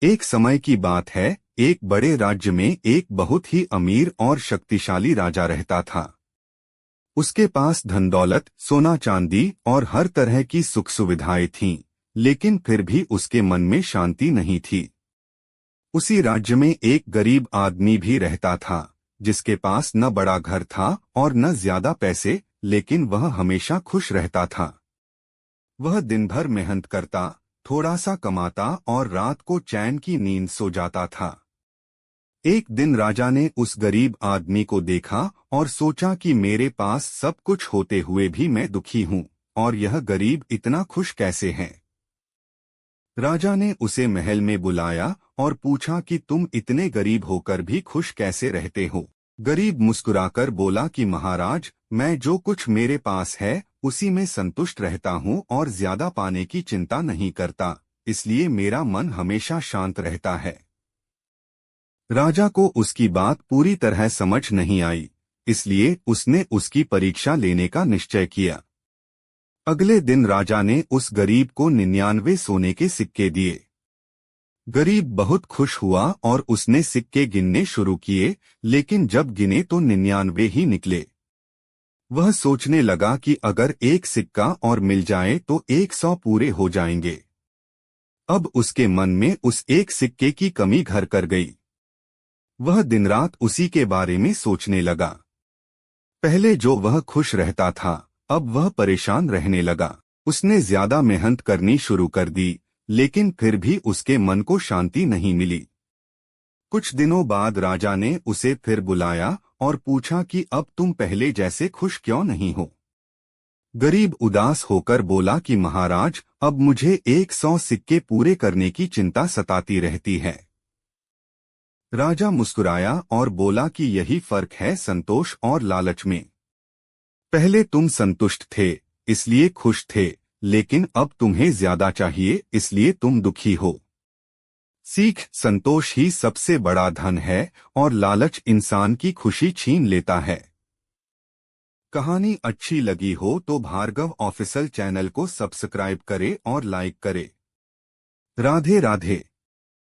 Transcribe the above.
एक समय की बात है। एक बड़े राज्य में एक बहुत ही अमीर और शक्तिशाली राजा रहता था। उसके पास धन दौलत, सोना चांदी और हर तरह की सुख सुविधाएं थीं, लेकिन फिर भी उसके मन में शांति नहीं थी। उसी राज्य में एक गरीब आदमी भी रहता था, जिसके पास न बड़ा घर था और न ज्यादा पैसे, लेकिन वह हमेशा खुश रहता था। वह दिन भर मेहनत करता, थोड़ा सा कमाता और रात को चैन की नींद सो जाता था। एक दिन राजा ने उस गरीब आदमी को देखा और सोचा कि मेरे पास सब कुछ होते हुए भी मैं दुखी हूँ, और यह गरीब इतना खुश कैसे है। राजा ने उसे महल में बुलाया और पूछा कि तुम इतने गरीब होकर भी खुश कैसे रहते हो। गरीब मुस्कुराकर बोला कि महाराज, मैं जो कुछ मेरे पास है उसी में संतुष्ट रहता हूँ और ज्यादा पाने की चिंता नहीं करता, इसलिए मेरा मन हमेशा शांत रहता है। राजा को उसकी बात पूरी तरह समझ नहीं आई, इसलिए उसने उसकी परीक्षा लेने का निश्चय किया। अगले दिन राजा ने उस गरीब को 99 सोने के सिक्के दिए। गरीब बहुत खुश हुआ और उसने सिक्के गिनने शुरू किए, लेकिन जब गिने तो 99 ही निकले। वह सोचने लगा कि अगर एक सिक्का और मिल जाए तो 100 पूरे हो जाएंगे। अब उसके मन में उस एक सिक्के की कमी घर कर गई। वह दिन रात उसी के बारे में सोचने लगा। पहले जो वह खुश रहता था, अब वह परेशान रहने लगा। उसने ज्यादा मेहनत करनी शुरू कर दी, लेकिन फिर भी उसके मन को शांति नहीं मिली। कुछ दिनों बाद राजा ने उसे फिर बुलाया और पूछा कि अब तुम पहले जैसे खुश क्यों नहीं हो। गरीब उदास होकर बोला कि महाराज, अब मुझे 100 सिक्के पूरे करने की चिंता सताती रहती है। राजा मुस्कुराया और बोला कि यही फर्क है संतोष और लालच में। पहले तुम संतुष्ट थे, इसलिए खुश थे, लेकिन अब तुम्हें ज्यादा चाहिए, इसलिए तुम दुखी हो। सीख, संतोष ही सबसे बड़ा धन है और लालच इंसान की खुशी छीन लेता है। कहानी अच्छी लगी हो तो भार्गव ऑफिशियल चैनल को सब्सक्राइब करें और लाइक करें। राधे राधे।